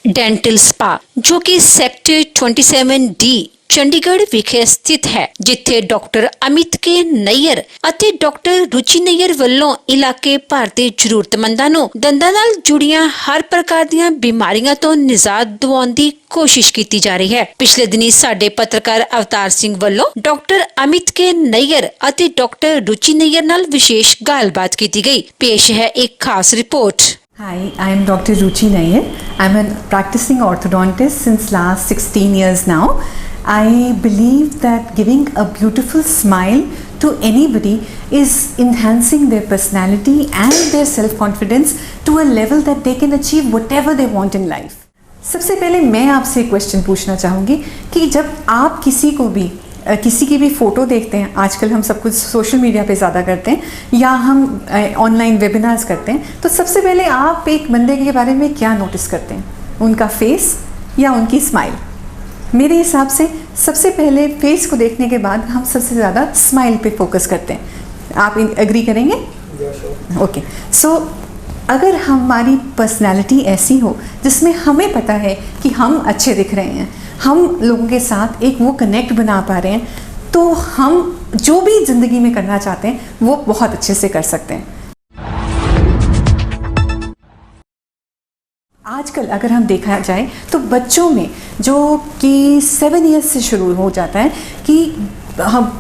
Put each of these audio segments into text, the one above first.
Dental spa जो कि sector 27D Chandigarh ਵਿਖੇ ਸਥਿਤ ਹੈ, ਜਿੱਥੇ ਡਾਕਟਰ ਅਮਿਤ ਕੇ ਨਈਅਰ ਅਤੇ ਡਾਕਟਰ ਰੁਚੀ ਨਈਅਰ ਵੱਲੋਂ ਇਲਾਕੇ ਭਰ ਦੇ ਜ਼ਰੂਰਤਮੰਦਾਂ ਨੂੰ ਦੰਦਾਂ ਨਾਲ ਜੁੜੀਆਂ ਹਰ ਪ੍ਰਕਾਰ ਦੀਆਂ ਬਿਮਾਰੀਆਂ ਤੋਂ ਨਿਜਾਤ ਦਿਵਾਉਣ ਦੀ ਕੋਸ਼ਿਸ਼ ਕੀਤੀ ਜਾ ਰਹੀ ਹੈ। ਪਿਛਲੇ ਦਿਨੀ ਸਾਡੇ ਪੱਤਰਕਾਰ ਅਵਤਾਰ ਸਿੰਘ ਵੱਲੋਂ ਡਾਕਟਰ ਅਮਿਤ ਕੇ ਨਈਅਰ ਅਤੇ ਡਾਕਟਰ ਰੁਚੀ ਨਈਅਰ ਨਾਲ ਵਿਸ਼ੇਸ਼ ਗੱਲਬਾਤ ਕੀਤੀ ਗਈ। ਪੇਸ਼ ਹੈ ਇੱਕ ਖਾਸ ਰਿਪੋर्ट। Hi, I am Dr. Ruchi Nair. I am a practicing orthodontist since last 16 years now. I believe that giving a beautiful smile to anybody is enhancing their personality and their self-confidence to a level that they can achieve whatever they want in life. सबसे पहले मैं आपसे एक question पूछना चाहूँगी कि जब आप किसी की भी फ़ोटो देखते हैं, आजकल हम सब कुछ सोशल मीडिया पे ज़्यादा करते हैं या हम ऑनलाइन वेबिनार्स करते हैं, तो सबसे पहले आप एक बंदे के बारे में क्या नोटिस करते हैं? उनका फेस या उनकी स्माइल? मेरे हिसाब से सबसे पहले फेस को देखने के बाद हम सबसे ज़्यादा स्माइल पे फोकस करते हैं। आप एग्री करेंगे? ओके, सो अगर हमारी पर्सनैलिटी ऐसी हो जिसमें हमें पता है कि हम अच्छे दिख रहे हैं, हम लोगों के साथ एक वो कनेक्ट बना पा रहे हैं, तो हम जो भी ज़िंदगी में करना चाहते हैं वो बहुत अच्छे से कर सकते हैं। आजकल अगर हम देखा जाए तो बच्चों में जो कि 7 ईयर्स से शुरू हो जाता है कि हम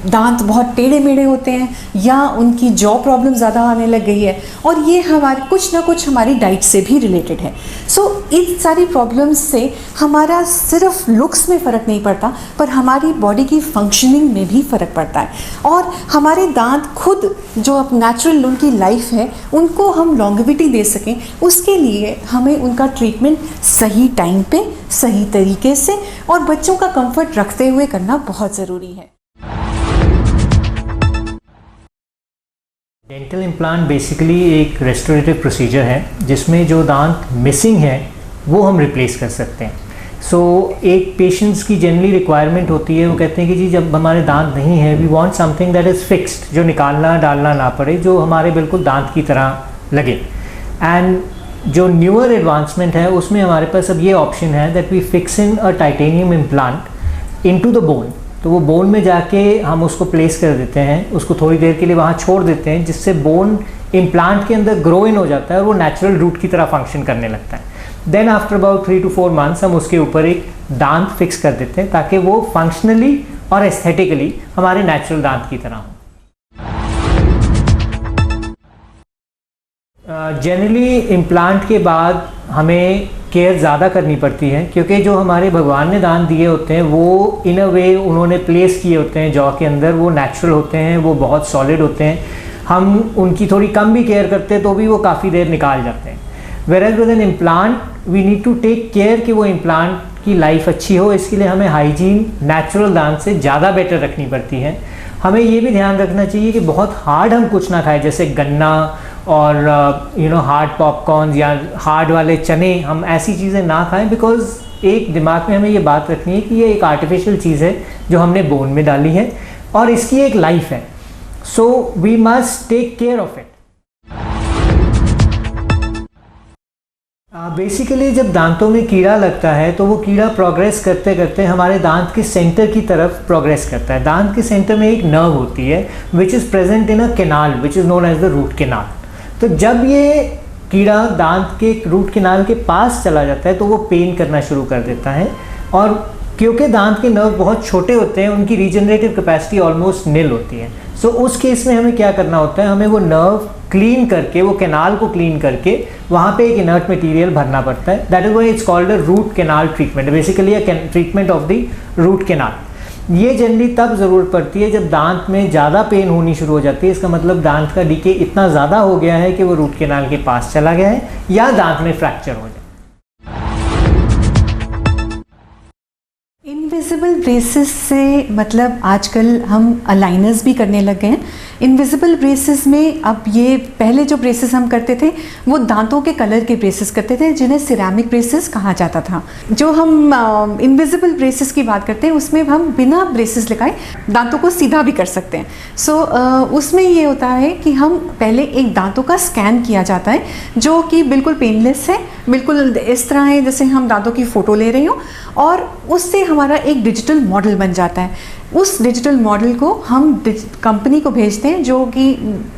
दांत बहुत टेढ़े मेढ़े होते हैं या उनकी जॉ प्रॉब्लम ज़्यादा आने लग गई है, और ये हमारे कुछ ना कुछ हमारी डाइट से भी रिलेटेड है। सो इन सारी प्रॉब्लम्स से हमारा सिर्फ लुक्स में फ़र्क नहीं पड़ता, पर हमारी बॉडी की फंक्शनिंग में भी फ़र्क पड़ता है, और हमारे दांत खुद जो अब नेचुरल उनकी लाइफ है उनको हम लॉन्गेविटी दे सकें, उसके लिए हमें उनका ट्रीटमेंट सही टाइम पे सही तरीके से और बच्चों का कंफर्ट रखते हुए करना बहुत ज़रूरी है। डेंटल इम्प्लांट बेसिकली एक रेस्टोरेटिव प्रोसीजर है जिसमें जो दांत मिसिंग है वो हम रिप्लेस कर सकते हैं। सो एक पेशेंट्स की जनरली रिक्वायरमेंट होती है, वो कहते हैं कि जी जब हमारे दांत नहीं है, we want something that is fixed, जो निकालना डालना ना पड़े, जो हमारे बिल्कुल दांत की तरह लगे। एंड जो न्यूअर एडवांसमेंट है उसमें हमारे पास अब ये ऑप्शन है that we fix in a titanium implant into the bone. तो वो बोन में जाके हम उसको प्लेस कर देते हैं, उसको थोड़ी देर के लिए वहाँ छोड़ देते हैं, जिससे बोन इम्प्लांट के अंदर ग्रो इन हो जाता है और वो नेचुरल रूट की तरह फंक्शन करने लगता है। Then after about 3 to 4 months हम उसके ऊपर एक दांत फिक्स कर देते हैं ताकि वो फंक्शनली और एस्थेटिकली हमारे नेचुरल दांत की तरह हो। जनरली इम्प्लांट के बाद हमें केयर ज़्यादा करनी पड़ती है, क्योंकि जो हमारे भगवान ने दांत दिए होते हैं वो इन अ वे उन्होंने प्लेस किए होते हैं जॉ के अंदर, वो नेचुरल होते हैं, वो बहुत सॉलिड होते हैं। हम उनकी थोड़ी कम भी केयर करते हैं तो भी वो काफ़ी देर निकाल जाते हैं। Whereas with an implant we need to take care कि वो इम्प्लांट की लाइफ अच्छी हो, इसके लिए हमें हाइजीन नेचुरल दांत से ज़्यादा बेटर रखनी पड़ती है। हमें ये भी ध्यान रखना चाहिए कि बहुत हार्ड हम कुछ ना खाएं, जैसे गन्ना और हार्ड पॉपकॉर्न या हार्ड वाले चने, हम ऐसी चीज़ें ना खाएं, बिकॉज एक दिमाग में हमें ये बात रखनी है कि ये एक आर्टिफिशियल चीज़ है जो हमने बोन में डाली है और इसकी एक लाइफ है। So we must take care of it. Basically जब दांतों में कीड़ा लगता है तो वो कीड़ा प्रोग्रेस करते करते हमारे दांत के सेंटर की तरफ प्रोग्रेस करता है। दांत के सेंटर में एक नर्व होती है which is present in a canal which is known as the root canal. तो जब ये कीड़ा दांत के रूट कैनाल के पास चला जाता है तो वो पेन करना शुरू कर देता है, और क्योंकि दांत के नर्व बहुत छोटे होते हैं उनकी रीजनरेटिव कैपेसिटी ऑलमोस्ट निल होती है। सो उस केस में हमें क्या करना होता है, हमें वो नर्व क्लीन करके, वो कैनाल को क्लीन करके वहाँ पे एक इनर्ट मटेरियल भरना पड़ता है। That is why it's called a root canal treatment, basically a treatment of the root canal. ये जनरली तब ज़रूरत पड़ती है जब दांत में ज़्यादा पेन होनी शुरू हो जाती है। इसका मतलब दांत का डीके इतना ज़्यादा हो गया है कि वो रूट कैनाल के पास चला गया है या दांत में फ्रैक्चर हो जाए। इनविजिबल ब्रेसेस से मतलब आजकल हम अलाइनर्स भी करने लग गए हैं। इनविजिबल ब्रेसेस में अब ये पहले जो ब्रेसेस हम करते थे वो दांतों के कलर के ब्रेसेस करते थे जिन्हें सिरेमिक ब्रेसेस कहा जाता था। जो हम इनविजिबल ब्रेसेस की बात करते हैं उसमें हम बिना ब्रेसेस लगाए दांतों को सीधा भी कर सकते हैं। सो उसमें ये होता है कि हम पहले एक दांतों का स्कैन किया जाता है जो कि बिल्कुल पेनलेस है, बिल्कुल इस तरह है जैसे हम दांतों की फ़ोटो ले रहे हो, और उससे हमारा एक डिजिटल मॉडल बन जाता है। उस डिजिटल मॉडल को हम कंपनी को भेजते हैं जो कि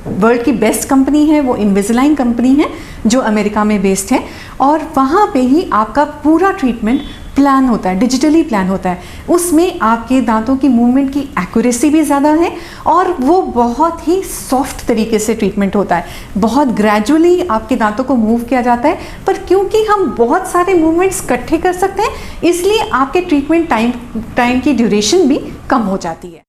वर्ल्ड की बेस्ट कंपनी है, वो इनविजिलाइन कंपनी है जो अमेरिका में बेस्ड है, और वहाँ पे ही आपका पूरा ट्रीटमेंट प्लान होता है, डिजिटली प्लान होता है। उसमें आपके दांतों की मूवमेंट की एक्यूरेसी भी ज़्यादा है और वो बहुत ही सॉफ्ट तरीके से ट्रीटमेंट होता है। बहुत ग्रेजुअली आपके दांतों को मूव किया जाता है, पर क्योंकि हम बहुत सारे मूवमेंट्स इकट्ठे कर सकते हैं इसलिए आपके ट्रीटमेंट टाइम की ड्यूरेशन भी कम हो जाती है।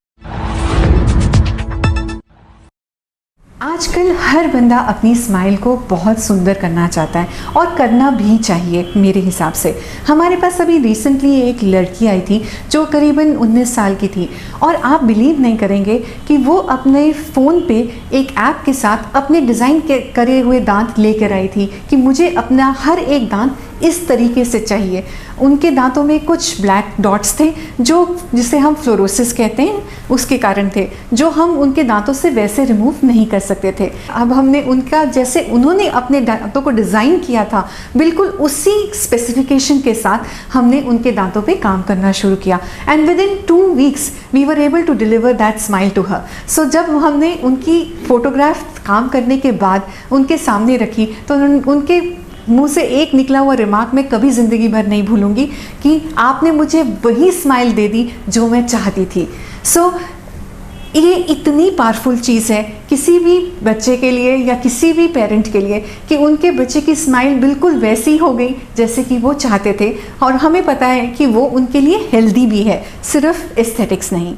आजकल हर बंदा अपनी स्माइल को बहुत सुंदर करना चाहता है और करना भी चाहिए मेरे हिसाब से। हमारे पास अभी रिसेंटली एक लड़की आई थी जो करीबन 19 साल की थी, और आप बिलीव नहीं करेंगे कि वो अपने फ़ोन पे एक ऐप के साथ अपने डिज़ाइन करे हुए दांत लेकर आई थी कि मुझे अपना हर एक दांत इस तरीके से चाहिए। उनके दांतों में कुछ ब्लैक डॉट्स थे जो जिसे हम फ्लोरोसिस कहते हैं उसके कारण थे, जो हम उनके दांतों से वैसे रिमूव नहीं कर सकते थे। अब हमने उनका जैसे उन्होंने अपने दांतों को डिज़ाइन किया था बिल्कुल उसी स्पेसिफिकेशन के साथ हमने उनके दांतों पे काम करना शुरू किया, and within 2 weeks we were able to deliver that smile to her. सो जब हमने उनकी फ़ोटोग्राफ काम करने के बाद उनके सामने रखी तो उनके मुंह से एक निकला हुआ रिमार्क मैं कभी ज़िंदगी भर नहीं भूलूंगी कि आपने मुझे वही स्माइल दे दी जो मैं चाहती थी। सो ये इतनी पावरफुल चीज़ है किसी भी बच्चे के लिए या किसी भी पेरेंट के लिए कि उनके बच्चे की स्माइल बिल्कुल वैसी हो गई जैसे कि वो चाहते थे, और हमें पता है कि वो उनके लिए हेल्दी भी है, सिर्फ एस्थेटिक्स नहीं।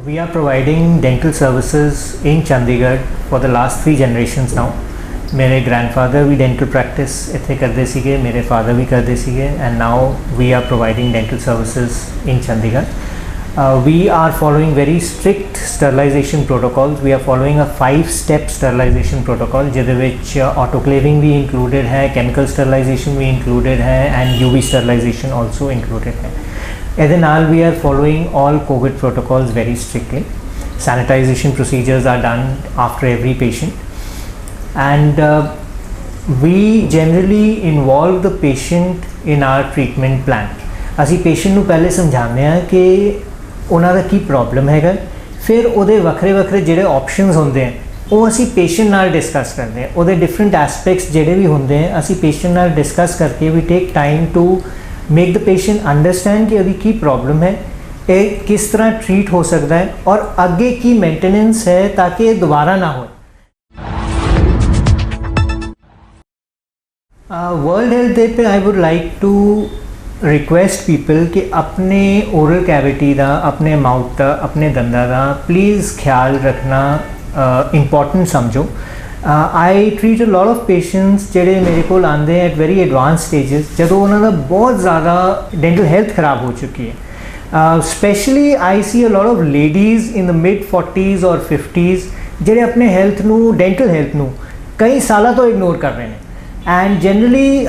We are providing dental services in Chandigarh for the last 3 generations now. मेरे grandfather भी dental practice इत्थे करते सीगे, मेरे father भी करते सीगे, and now we are providing dental services in Chandigarh. We are following very strict sterilization protocols. We are following a 5-step sterilization protocol ਜਿਹਦੇ ਵਿੱਚ autoclaving भी included है, chemical sterilization भी included है, and UV sterilization also included है। ਇਹਦੇ ਨਾਲ we are following all COVID protocols very strictly. Sanitization procedures are done after every patient, and we generally involve the patient in our treatment plan. ਅਸੀਂ patient ਨੂੰ ਪਹਿਲੇ ਸਮਝਾਉਂਦੇ ਹਾਂ ਕਿ ਉਹਨਾਂ ਦਾ ਕੀ ਪ੍ਰੋਬਲਮ ਹੈਗਾ, ਫਿਰ ਉਹਦੇ ਵੱਖਰੇ ਜਿਹੜੇ ਆਪਸ਼ਨਸ ਹੁੰਦੇ ਆ ਉਹ ਅਸੀਂ ਪੇਸ਼ੈਂਟ ਨਾਲ ਡਿਸਕਸ ਕਰਦੇ ਹਾਂ। ਉਹਦੇ ਡਿਫਰੈਂਟ ਐਸਪੈਕਟਸ ਜਿਹੜੇ ਵੀ ਹੁੰਦੇ ਆ ਅਸੀਂ ਪੇਸ਼ੈਂਟ ਨਾਲ ਡਿਸਕਸ ਕਰਕੇ we take time to make the patient understand कि की प्रॉब्लम है, ये किस तरह ट्रीट हो सकता है और आगे की मेंटेनेंस है ताकि ये दोबारा ना हो। वर्ल्ड हेल्थ डे पे I would like to request people कि अपने ओरल कैविटी का, अपने माउथ का, अपने दंदा का प्लीज़ ख्याल रखना इंपॉर्टेंट समझो। I treat a lot of patients ਜਿਹੜੇ ਮੇਰੇ ਕੋਲ ਆਉਂਦੇ ਐਟ ਵੈਰੀ ਐਡਵਾਂਸ ਸਟੇजेस ਜਦੋਂ ਉਹਨਾਂ ਦਾ ਬਹੁਤ ਜ਼ਿਆਦਾ ਡੈਂਟਲ ਹੈਲਥ ਖਰਾਬ ਹੋ ਚੁੱਕੀ ਹੈ। Specially I see a lot of ladies in the mid 40s ਔਰ 50s ਜਿਹੜੇ ਆਪਣੇ ਹੈਲਥ ਨੂੰ, ਡੈਂਟਲ ਹੈਲਥ ਨੂੰ ਕਈ ਸਾਲਾਂ ਤੋਂ ਇਗਨੋਰ ਕਰ ਰਹੇ ਨੇ। And generally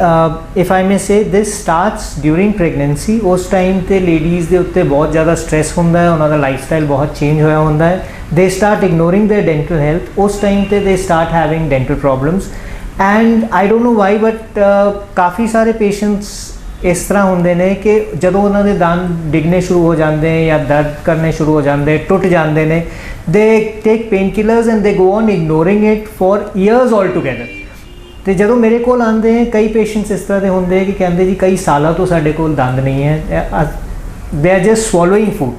if I may say this starts during pregnancy. ਉਸ ਟਾਈਮ ਤੇ ਲੇਡੀਜ਼ ਦੇ ਉੱਤੇ ਬਹੁਤ ਜ਼ਿਆਦਾ ਸਟ੍ਰੈਸ ਹੁੰਦਾ ਹੈ, ਉਹਨਾਂ ਦਾ ਲਾਈਫ ਸਟਾਈਲ ਬਹੁਤ ਚੇਂਜ ਹੋਇਆ ਹੁੰਦਾ ਹੈ, they start ignoring their dental health, ਉਸ time ਤੇ they start having dental problems, and I don't know why but ਕਾਫੀ ਸਾਰੇ patients ਇਸ ਤਰ੍ਹਾਂ ਹੁੰਦੇ ਨੇ ਕਿ ਜਦੋਂ ਉਹਨਾਂ ਦੇ ਦੰਦ ਡਿੱਗਣੇ ਸ਼ੁਰੂ ਹੋ ਜਾਂਦੇ ਜਾਂ ਦਰਦ ਕਰਨੇ ਸ਼ੁਰੂ ਹੋ ਜਾਂਦੇ, ਟੁੱਟ ਜਾਂਦੇ ਨੇ, they take painkillers and they go on ignoring it for years altogether। ਤੇ ਜਦੋਂ ਮੇਰੇ ਕੋਲ ਆਉਂਦੇ ਕਈ ਪੇਸ਼ੈਂਟਸ ਇਸ ਤਰ੍ਹਾਂ ਦੇ ਹੁੰਦੇ ਕਿ ਕਹਿੰਦੇ ਜੀ ਕਈ ਸਾਲਾਂ ਤੋਂ ਸਾਡੇ ਕੋਲ ਦੰਦ ਨਹੀਂ ਹੈ, they are just swallowing food।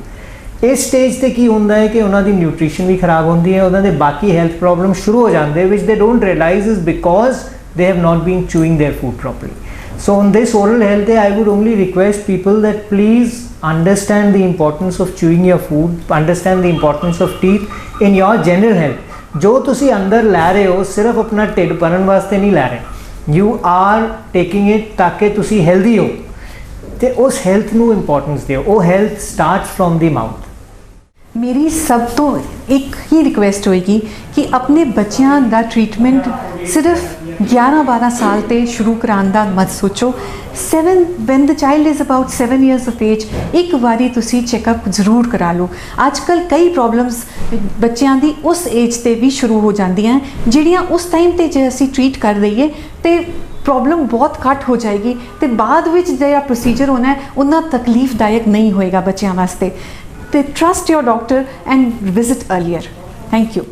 ਇਸ ਸਟੇਜ ਤੇ ਕੀ ਹੁੰਦਾ ਹੈ ਕਿ ਉਹਨਾਂ ਦੀ ਨਿਊਟ੍ਰੀਸ਼ਨ ਵੀ ਖਰਾਬ ਹੁੰਦੀ ਹੈ, ਉਹਨਾਂ ਦੇ ਬਾਕੀ ਹੈਲਥ ਪ੍ਰੋਬਲਮ ਸ਼ੁਰੂ ਹੋ ਜਾਂਦੇ which they don't realise is because they have not been chewing their food properly. So on this oral health day I would only request people that please understand the importance of chewing your food, understand the importance of teeth in your general health। ਜੋ ਤੁਸੀਂ ਅੰਦਰ ਲੈ ਰਹੇ ਹੋ ਸਿਰਫ ਆਪਣਾ ਢਿੱਡ ਭਰਨ ਵਾਸਤੇ ਨਹੀਂ ਲੈ ਰਹੇ, ਯੂ ਆਰ ਟੇਕਿੰਗ ਇਟ ਤਾਂ ਕਿ ਤੁਸੀਂ ਹੈਲਦੀ ਹੋ, ਤੇ ਉਸ ਹੈਲਥ ਨੂੰ ਇੰਪੋਰਟੈਂਸ ਦਿਓ। ਉਹ health starts from the mouth. ਮੇਰੀ ਸਭ ਤੋਂ ਇੱਕ ਹੀ ਰਿਕੁਐਸਟ ਹੋਏਗੀ ਕਿ ਆਪਣੇ ਬੱਚਿਆਂ ਦਾ ਟ੍ਰੀਟਮੈਂਟ ਸਿਰਫ 11-12 ਸਾਲ ਤੇ ਸ਼ੁਰੂ ਕਰਾਉਣ ਦਾ ਮਤ ਸੋਚੋ। when the child is about 7 years of age, ਇੱਕ ਵਾਰੀ ਤੁਸੀਂ ਚੈੱਕਅਪ ਜ਼ਰੂਰ ਕਰਾ ਲਓ। ਅੱਜ ਕੱਲ੍ਹ ਕਈ ਪ੍ਰੋਬਲਮਸ ਬੱਚਿਆਂ ਦੀ ਉਸ ਏਜ ਤੇ ਵੀ ਸ਼ੁਰੂ ਹੋ ਜਾਂਦੀਆਂ, ਜਿਹੜੀਆਂ ਉਸ ਟਾਈਮ ਤੇ ਜੇ ਅਸੀਂ ਟਰੀਟ ਕਰ ਦਈਏ ਤੇ ਪ੍ਰੋਬਲਮ ਬਹੁਤ ਘੱਟ ਹੋ ਜਾਏਗੀ ਤੇ ਬਾਅਦ ਵਿੱਚ ਜਿਹੜਾ ਪ੍ਰੋਸੀਜਰ ਹੋਣਾ ਹੈ ਉਹਨਾਂ ਤਕਲੀਫਦਾਇਕ ਨਹੀਂ ਹੋਏਗਾ ਬੱਚਿਆਂ ਵਾਸਤੇ। ਤੇ trust your doctor and visit earlier. Thank you.